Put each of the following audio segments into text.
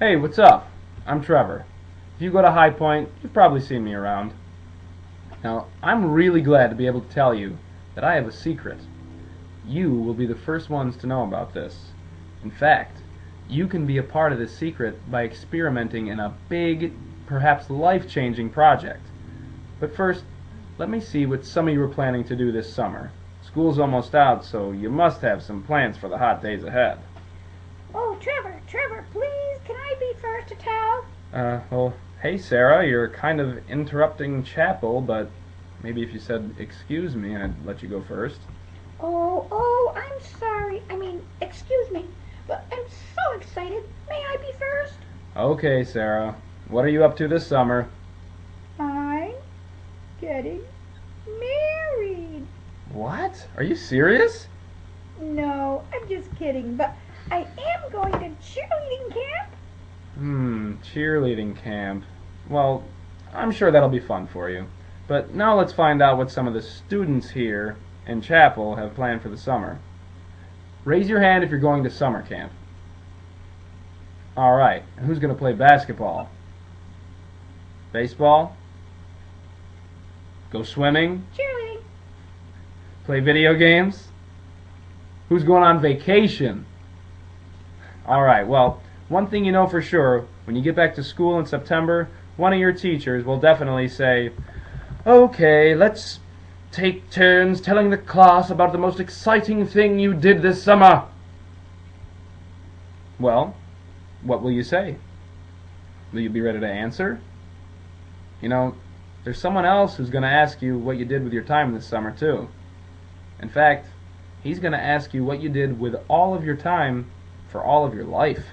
Hey, what's up? I'm Trevor. If you go to High Point, you've probably seen me around. Now, I'm really glad to be able to tell you that I have a secret. You will be the first ones to know about this. In fact, you can be a part of this secret by experimenting in a big, perhaps life-changing project. But first, let me see what some of you are planning to do this summer. School's almost out, so you must have some plans for the hot days ahead. Oh, Trevor, please, can I be first to tell? Well, hey Sarah, you're kind of interrupting chapel, but maybe if you said excuse me, I'd let you go first. Oh, I'm sorry. Excuse me, but I'm so excited. May I be first? Okay, Sarah. What are you up to this summer? I'm getting married. What? Are you serious? No, I'm just kidding, but I am going to cheerleading camp. Cheerleading camp. Well, I'm sure that'll be fun for you. But now let's find out what some of the students here in chapel have planned for the summer. Raise your hand if you're going to summer camp. Alright, and who's going to play basketball? Baseball? Go swimming? Cheerleading. Play video games? Who's going on vacation? Alright, well, one thing you know for sure, when you get back to school in September, one of your teachers will definitely say, "Okay, let's take turns telling the class about the most exciting thing you did this summer." Well, what will you say? Will you be ready to answer? You know, there's someone else who's going to ask you what you did with your time this summer, too. In fact, he's going to ask you what you did with all of your time for all of your life.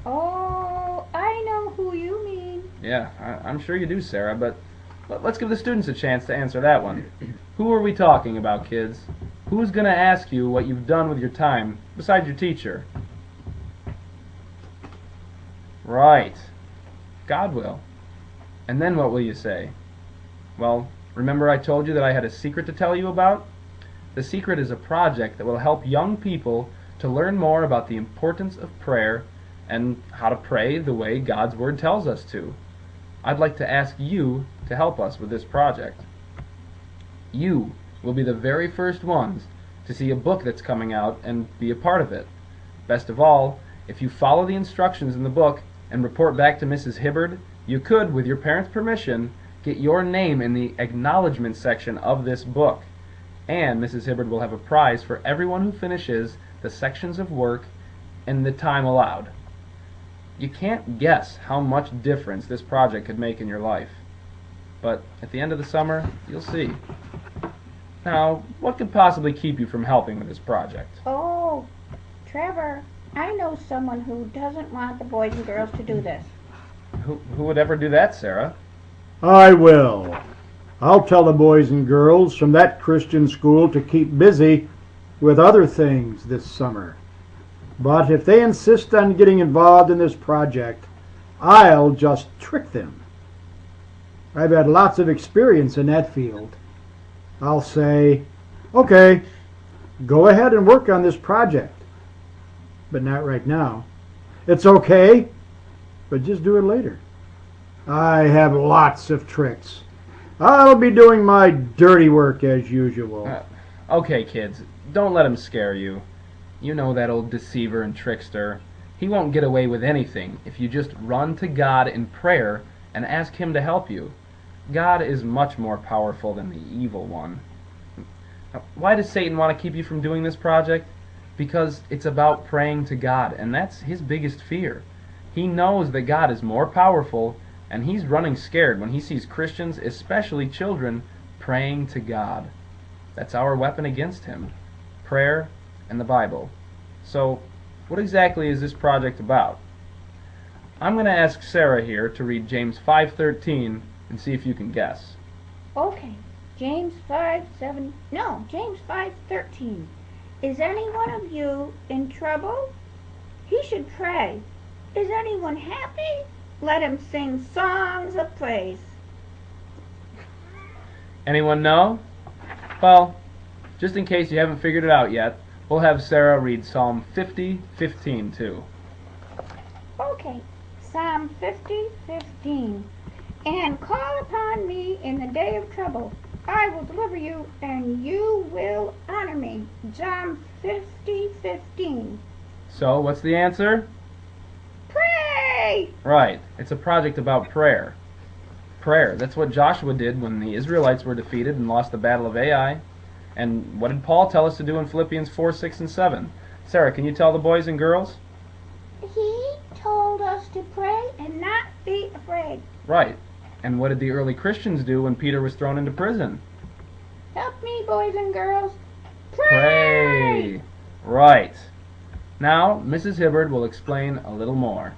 Oh, I know who you mean. Yeah, I'm sure you do, Sarah, but let's give the students a chance to answer that one. Who are we talking about, kids? Who's going to ask you what you've done with your time besides your teacher? Right. God will. And then what will you say? Well, remember I told you that I had a secret to tell you about? The secret is a project that will help young people to learn more about the importance of prayer and how to pray the way God's Word tells us to. I'd like to ask you to help us with this project. You will be the very first ones to see a book that's coming out and be a part of it. Best of all, if you follow the instructions in the book and report back to Mrs. Hibbard, you could, with your parents' permission, get your name in the acknowledgement section of this book. And Mrs. Hibbard will have a prize for everyone who finishes the sections of work in the time allowed. You can't guess how much difference this project could make in your life. But at the end of the summer, you'll see. Now, what could possibly keep you from helping with this project? Oh, Trevor, I know someone who doesn't want the boys and girls to do this. Who would ever do that, Sarah? I will. I'll tell the boys and girls from that Christian school to keep busy with other things this summer. But if they insist on getting involved in this project, I'll just trick them. I've had lots of experience in that field. I'll say, "Okay, go ahead and work on this project, but not right now. It's okay, but just do it later." I have lots of tricks. I'll be doing my dirty work as usual. Okay, kids, don't let him scare you. You know that old deceiver and trickster. He won't get away with anything if you just run to God in prayer and ask Him to help you. God is much more powerful than the evil one. Why does Satan want to keep you from doing this project? Because it's about praying to God, and that's his biggest fear. He knows that God is more powerful, and he's running scared when he sees Christians, especially children, praying to God. That's our weapon against him. Prayer and the Bible. So, what exactly is this project about? I'm going to ask Sarah here to read James 5:13 and see if you can guess. Okay, James 5:13. Is any one of you in trouble? He should pray. Is anyone happy? Let him sing songs of praise. Anyone know? Well, just in case you haven't figured it out yet, we'll have Sarah read Psalm 50:15 too. Okay, Psalm 50:15. And call upon me in the day of trouble. I will deliver you, and you will honor me. Psalm 50:15. So, what's the answer? Pray! Right. It's a project about prayer. Prayer. That's what Joshua did when the Israelites were defeated and lost the Battle of Ai. And what did Paul tell us to do in Philippians 4, 6, and 7? Sarah, can you tell the boys and girls? He told us to pray and not be afraid. Right. And what did the early Christians do when Peter was thrown into prison? Help me, boys and girls. Pray! Right. Now, Mrs. Hibbard will explain a little more.